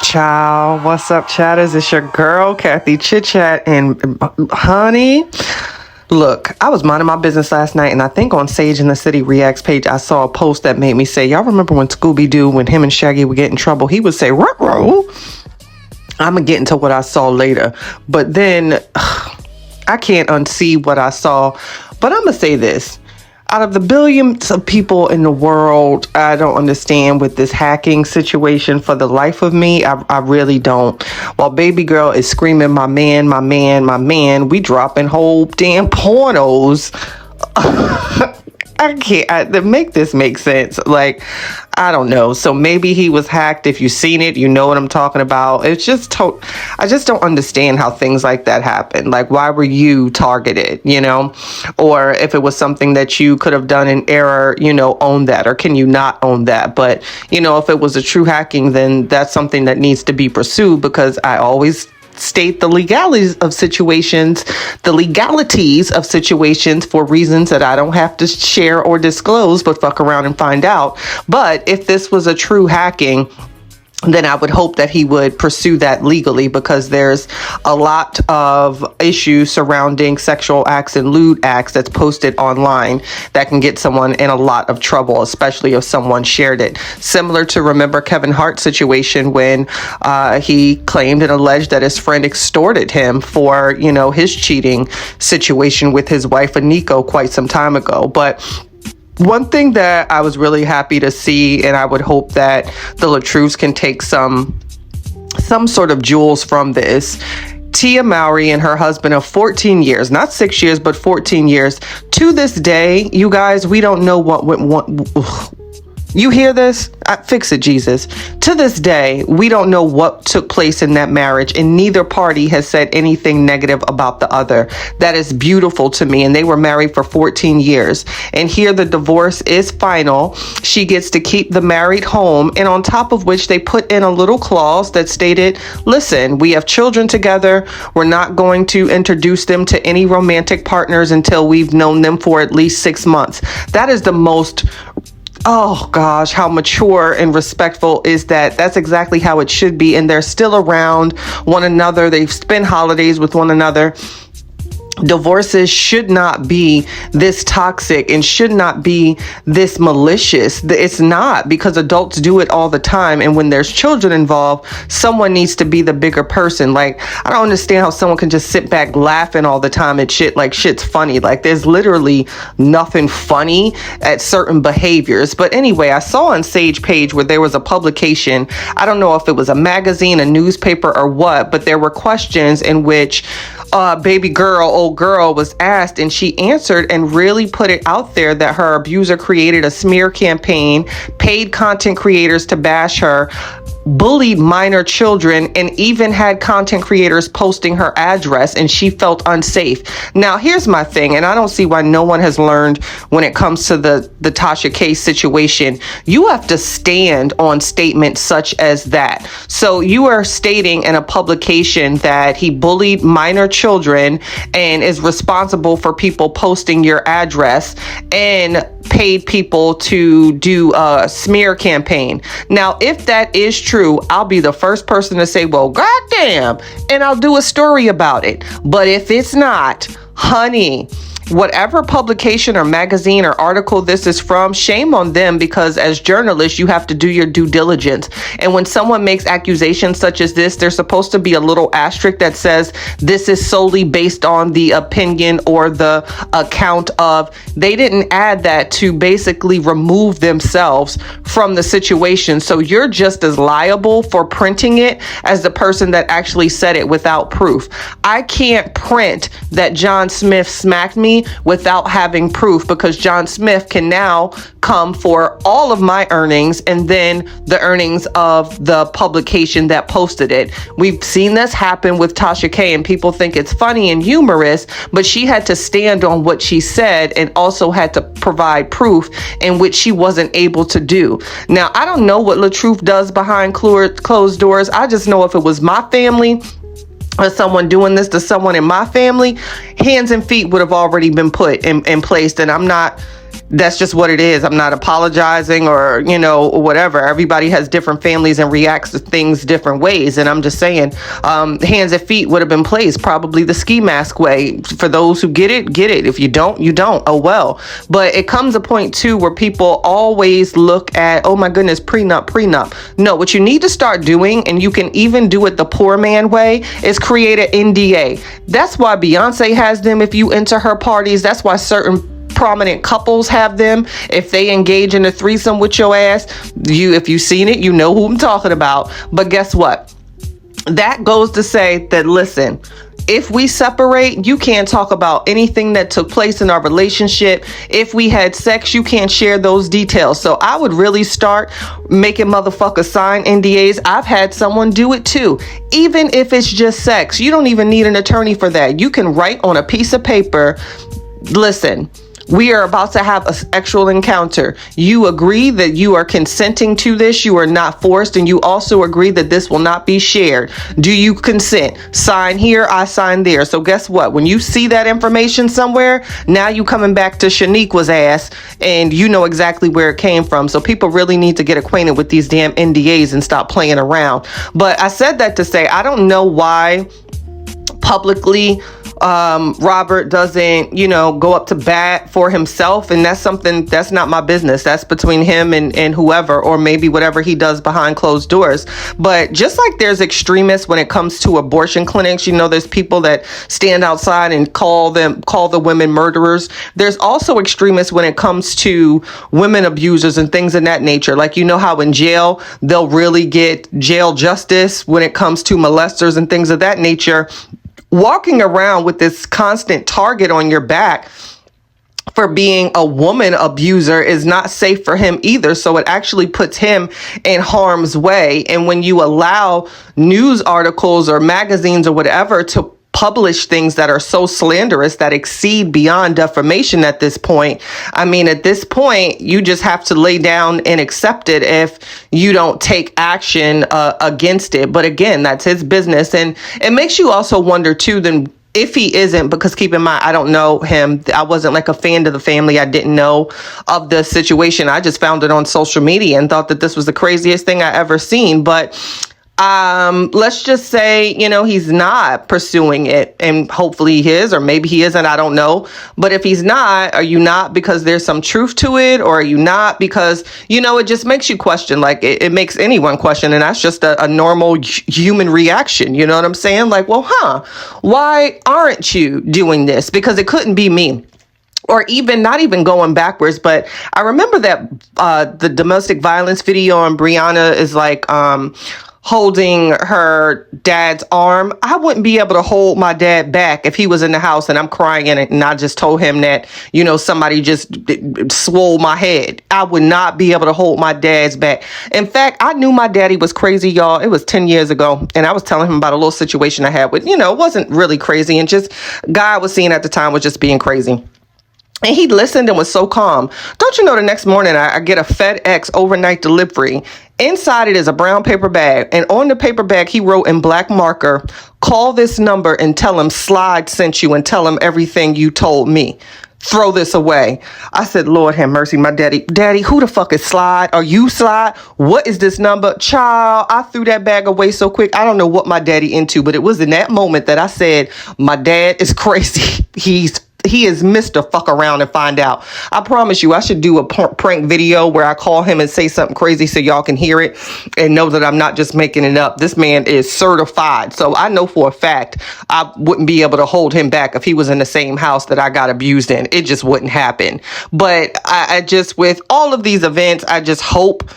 Ciao, what's up, chatters? It's your girl, Cathy Chit Chat, and honey, look, I was minding my business last night, and I think on Sage in the City Reacts page, I saw a post that made me say, y'all remember when Scooby-Doo, when him and Shaggy would get in trouble, he would say, ruh-roh. I'm gonna get into what I saw later, but then I can't unsee what I saw, but I'm gonna say this. Out of the billions of people in the world, I don't understand with this hacking situation for the life of me. I really don't. While baby girl is screaming, my man, my man, my man, we dropping whole damn pornos. I can't make this make sense. Like, I don't know. So maybe he was hacked. If you've seen it, you know what I'm talking about. It's just I just don't understand how things like that happen. Like, why were you targeted, or if it was something that you could have done in error, own that, or can you not own that? But, if it was a true hacking, then that's something that needs to be pursued, because I always state the legalities of situations for reasons that I don't have to share or disclose, but fuck around and find out. But if this was a true hacking, then I would hope that he would pursue that legally, because there's a lot of issues surrounding sexual acts and lewd acts that's posted online that can get someone in a lot of trouble, especially if someone shared it. Similar to, remember, Kevin Hart's situation when he claimed and alleged that his friend extorted him for, his cheating situation with his wife, Aniko, quite some time ago. But one thing that I was really happy to see, and I would hope that the Latruths can take some sort of jewels from this. Tia Mowry and her husband of 14 years, not 6 years, but 14 years. To this day, you guys, we don't know what went. You hear this? Fix it, Jesus. To this day, we don't know what took place in that marriage, and neither party has said anything negative about the other. That is beautiful to me, and they were married for 14 years. And here the divorce is final. She gets to keep the married home, and on top of which they put in a little clause that stated, listen, we have children together. We're not going to introduce them to any romantic partners until we've known them for at least 6 months. That is the most... Oh gosh, how mature and respectful is that? That's exactly how it should be. And they're still around one another. They spend holidays with one another. Divorces should not be this toxic and should not be this malicious. It's not, because adults do it all the time. And when there's children involved, someone needs to be the bigger person. Like, I don't understand how someone can just sit back laughing all the time at shit like shit's funny. Like, there's literally nothing funny at certain behaviors. But anyway, I saw on Sage page where there was a publication. I don't know if it was a magazine, a newspaper, or what, but there were questions in which old girl was asked, and she answered and really put it out there that her abuser created a smear campaign, paid content creators to bash her, bullied minor children, and even had content creators posting her address, and she felt unsafe. Now, here's my thing, and I don't see why no one has learned when it comes to the Tasha K situation. You have to stand on statements such as that. So you are stating in a publication that he bullied minor children and is responsible for people posting your address and paid people to do a smear campaign. Now, if that is true, I'll be the first person to say, well, goddamn, and I'll do a story about it. But if it's not, honey, whatever publication or magazine or article this is from, shame on them, because as journalists, you have to do your due diligence. And when someone makes accusations such as this, there's supposed to be a little asterisk that says this is solely based on the opinion or the account of. They didn't add that to basically remove themselves from the situation. So you're just as liable for printing it as the person that actually said it without proof. I can't print that John Smith smacked me without having proof, because John Smith can now come for all of my earnings and then the earnings of the publication that posted it. We've seen this happen with Tasha K, and people think it's funny and humorous, but she had to stand on what she said and also had to provide proof, in which she wasn't able to do. Now, I don't know what Latruth does behind closed doors. I just know if it was my family or someone doing this to someone in my family, hands and feet would have already been put in place. And I'm not That's just what it is. I'm not apologizing or, or whatever. Everybody has different families and reacts to things different ways. And I'm just saying, hands and feet would have been placed probably the ski mask way. For those who get it, get it. If you don't, you don't. Oh, well. But it comes a point too where people always look at, oh my goodness, prenup. No, what you need to start doing, and you can even do it the poor man way, is create an NDA. That's why Beyonce has them if you enter her parties. That's why certain prominent couples have them if they engage in a threesome with your ass. If you've seen it, you know who I'm talking about. But guess what? That goes to say that, listen, if we separate, you can't talk about anything that took place in our relationship. If we had sex, you can't share those details. So I would really start making motherfuckers sign NDAs. I've had someone do it too. Even if it's just sex, you don't even need an attorney for that. You can write on a piece of paper, listen, we are about to have a sexual encounter. You agree that you are consenting to this. You are not forced. And you also agree that this will not be shared. Do you consent? Sign here, I sign there. So guess what? When you see that information somewhere, now you coming back to Shaniqua's ass and you know exactly where it came from. So people really need to get acquainted with these damn NDAs and stop playing around. But I said that to say, I don't know why publicly Robert doesn't, go up to bat for himself. And that's something that's not my business. That's between him and whoever, or maybe whatever he does behind closed doors. But just like there's extremists when it comes to abortion clinics, there's people that stand outside and call the women murderers. There's also extremists when it comes to women abusers and things of that nature. Like, how in jail, they'll really get jail justice when it comes to molesters and things of that nature. Walking around with this constant target on your back for being a woman abuser is not safe for him either. So it actually puts him in harm's way. And when you allow news articles or magazines or whatever to publish things that are so slanderous that exceed beyond defamation at this point. I mean, at this point, you just have to lay down and accept it if you don't take action against it. But again, that's his business. And it makes you also wonder, too, then if he isn't, because keep in mind, I don't know him. I wasn't like a fan of the family. I didn't know of the situation. I just found it on social media and thought that this was the craziest thing I ever seen. But let's just say, he's not pursuing it, and hopefully he is, or maybe he isn't. I don't know. But if he's not, are you not because there's some truth to it? Or are you not because, it just makes you question, like it makes anyone question. And that's just a normal human reaction. You know what I'm saying? Like, well, why aren't you doing this? Because it couldn't be me. Or even not even going backwards, but I remember that the domestic violence video on Brianna is like holding her dad's arm. I wouldn't be able to hold my dad back if he was in the house and I'm crying and I just told him that, somebody just swole my head. I would not be able to hold my dad's back. In fact, I knew my daddy was crazy, y'all. It was 10 years ago. And I was telling him about a little situation I had with, it wasn't really crazy. And just guy I was seeing at the time was just being crazy. And he listened and was so calm. Don't you know, the next morning I get a FedEx overnight delivery. Inside it is a brown paper bag. And on the paper bag, he wrote in black marker, call this number and tell him Slide sent you and tell him everything you told me. Throw this away. I said, Lord have mercy, my daddy, who the fuck is Slide? Are you Slide? What is this number? Child, I threw that bag away so quick. I don't know what my daddy into, but it was in that moment that I said, my dad is crazy. He is Mr. Fuck Around and Find Out. I promise you, I should do a prank video where I call him and say something crazy so y'all can hear it and know that I'm not just making it up. This man is certified. So I know for a fact I wouldn't be able to hold him back if he was in the same house that I got abused in. It just wouldn't happen. But I just, with all of these events, I just hope.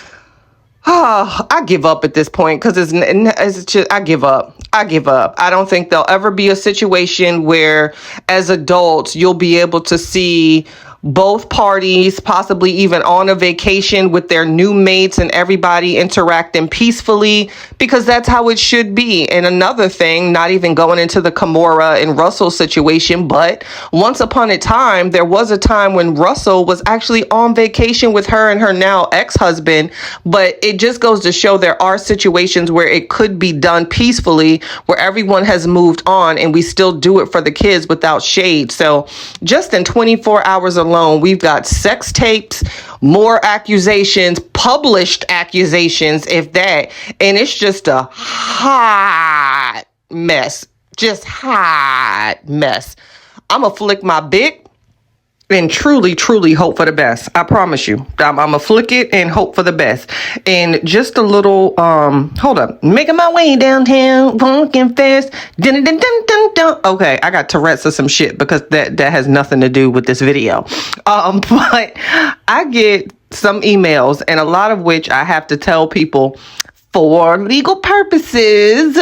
I give up at this point because it's just, I give up. I don't think there'll ever be a situation where as adults, you'll be able to see both parties possibly even on a vacation with their new mates and everybody interacting peacefully, because that's how it should be. And another thing, not even going into the Kimora and Russell situation, but once upon a time, there was a time when Russell was actually on vacation with her and her now ex-husband. But it just goes to show there are situations where it could be done peacefully, where everyone has moved on and we still do it for the kids without shade. So just in 24 hours alone, alone, we've got sex tapes, more accusations, published accusations, if that. And it's just a hot mess. Just hot mess. I'm going to flick my bic and truly, truly hope for the best. I promise you. I'm going to flick it and hope for the best. And just a little, hold up. Making my way downtown, walking fast. Dun, dun, dun, dun, dun. Okay, I got Tourette's or some shit because that has nothing to do with this video. But I get some emails, and a lot of which I have to tell people for legal purposes.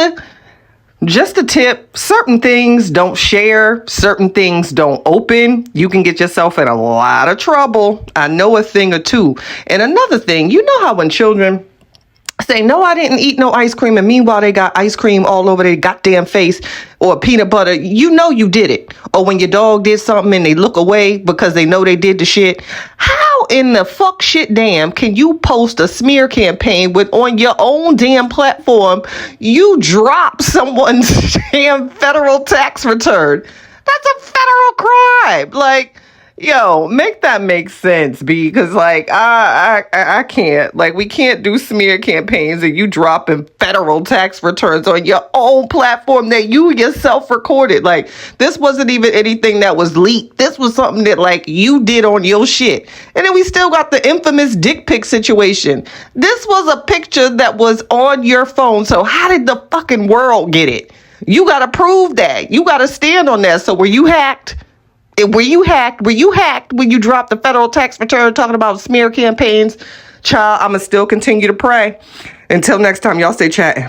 Just a tip, certain things don't share, certain things don't open. You can get yourself in a lot of trouble. I know a thing or two. And another thing, you know how when children say, no, I didn't eat no ice cream, and meanwhile they got ice cream all over their goddamn face, or peanut butter, you know you did it. Or when your dog did something and they look away because they know they did the shit. How in the fuck shit damn can you post a smear campaign with on your own damn platform you drop someone's damn federal tax return? That's a federal crime. Like, yo, make that make sense, because like I can't. Like, we can't do smear campaigns and you dropping federal tax returns on your own platform that you yourself recorded. Like, this wasn't even anything that was leaked. This was something that like you did on your shit. And then we still got the infamous dick pic situation. This was a picture that was on your phone. So how did the fucking world get it? You gotta prove that. You gotta stand on that. So were you hacked? Were you hacked when you dropped the federal tax return talking about smear campaigns? Child, I'm going to still continue to pray. Until next time, y'all stay chatting.